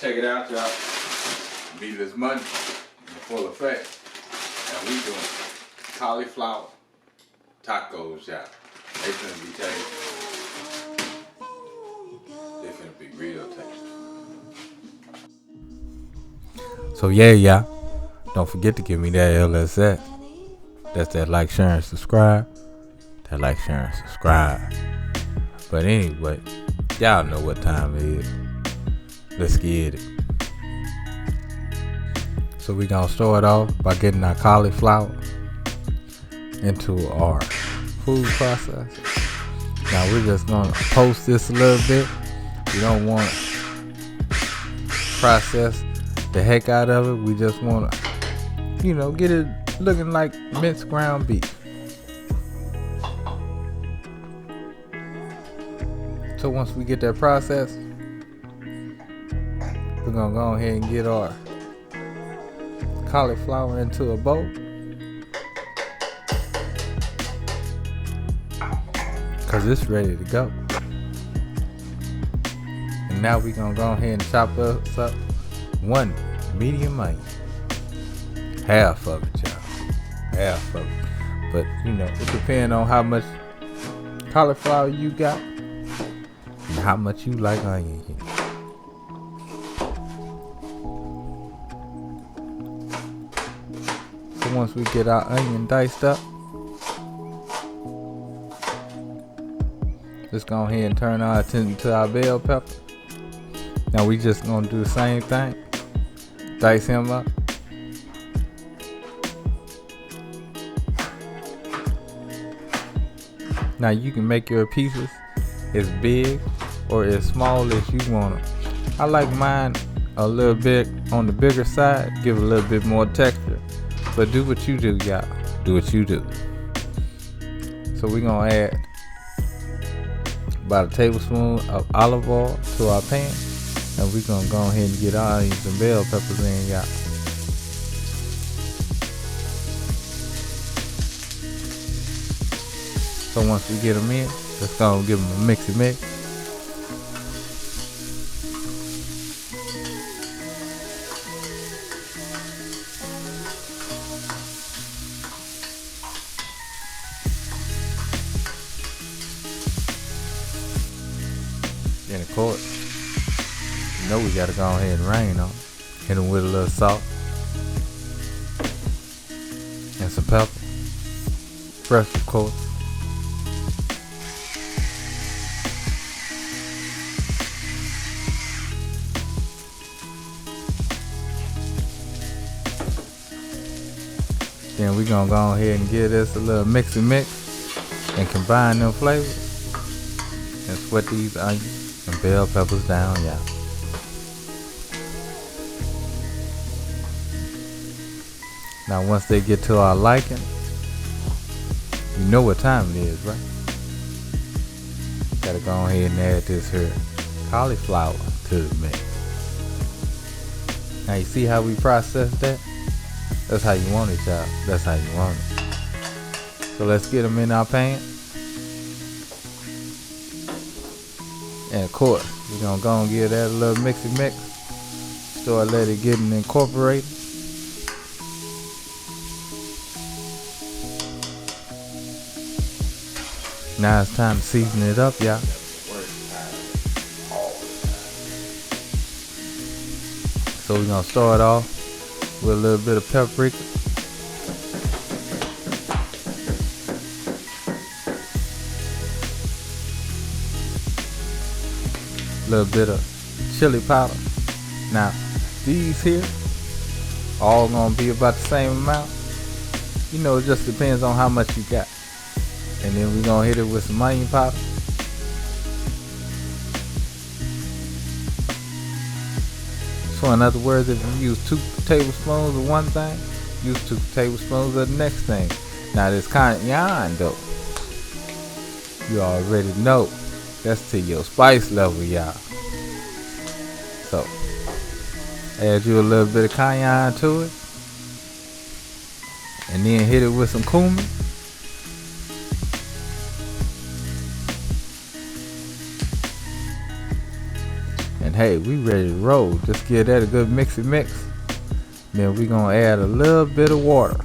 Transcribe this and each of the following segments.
Check it out, y'all. Meet this Monday in full effect. And we doing cauliflower tacos, y'all. They finna be tasty. They finna be real tasty. So yeah, y'all. Don't forget to give me that LSS. That's that like, share, and subscribe. That like, share, and subscribe. But anyway, y'all know what time it is. Let's get it. So we gonna start off by getting our cauliflower into our food processor. Now we're just gonna post this a little bit. We don't want to process the heck out of it. We just want to, get it looking like minced ground beef. So once we get that process, we're gonna go ahead and get our cauliflower into a bowl. Cause it's ready to go. And now we're gonna go ahead and chop us up one medium onion. Half of it, y'all. Half of it. But it depends on how much cauliflower you got and how much you like onion here. So once we get our onion diced up, let's go ahead and turn our attention to our bell pepper. Now we just gonna do the same thing. Dice him up. Now you can make your pieces as big or as small as you want them. I like mine a little bit on the bigger side, give it a little bit more texture. But do what you do, y'all. Do what you do. So we're gonna add about a tablespoon of olive oil to our pan. And we're gonna go ahead and get our onions and bell peppers in, y'all. So once we get them in, let's go and give them a mixy mix. And of course, we gotta go ahead and rain on. Hit them with a little salt and some pepper, fresh of course. Then we gonna go ahead and give this a little mixy mix and combine them flavors and sweat these onions and bell peppers down, y'all. Now once they get to our liking, you know what time it is, right? Gotta go ahead and add this here cauliflower to the mix. Now you see how we process that? That's how you want it, y'all. That's how you want it. So let's get them in our pan. And of course, we're gonna go and give that a little mixy mix. Start letting it get incorporated. Now it's time to season it up, y'all. So we're gonna start off with a little bit of paprika. A little bit of chili powder. Now, these here all gonna be about the same amount. It just depends on how much you got. And then we're gonna hit it with some onion powder. So in other words, if you use 2 tablespoons of one thing, use 2 tablespoons of the next thing. Now this cayenne though, you already know that's to your spice level, y'all. So add you a little bit of cayenne to it, and then hit it with some cumin. hey, we ready to roll. Just give that a good mixy mix. Then we gonna add a little bit of water.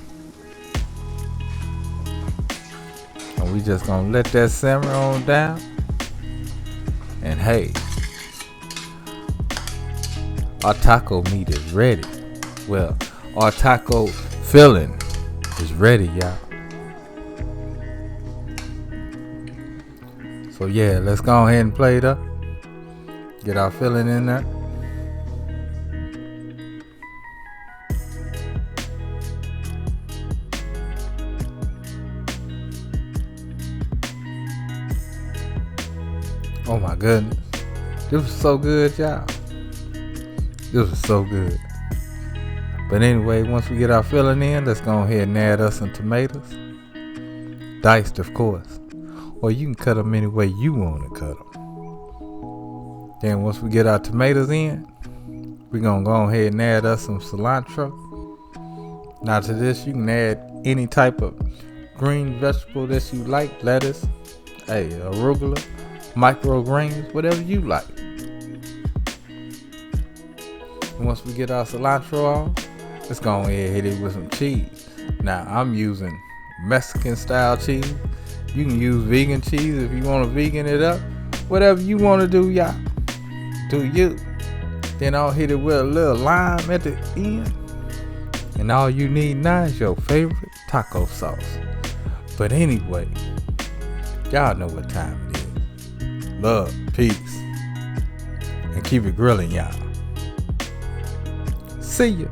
And we just gonna let that simmer on down. And hey, our taco meat is ready. Well, our taco filling is ready, y'all. So yeah, let's go ahead and plate up. Get our filling in there. Oh my goodness. This was so good, y'all. This was so good. But anyway, once we get our filling in, let's go ahead and add us some tomatoes. Diced, of course. Or you can cut them any way you want to cut them. Then once we get our tomatoes in, we're going to go ahead and add us some cilantro. Now to this, you can add any type of green vegetable that you like. Lettuce, arugula, microgreens, whatever you like. And once we get our cilantro off, let's go ahead and hit it with some cheese. Now I'm using Mexican style cheese. You can use vegan cheese if you want to vegan it up. Whatever you want to do, y'all. Do you. Then I'll hit it with a little lime at the end. And all you need now is your favorite taco sauce. But anyway, y'all know what time it is. Love, peace, and keep it grilling, y'all. See ya.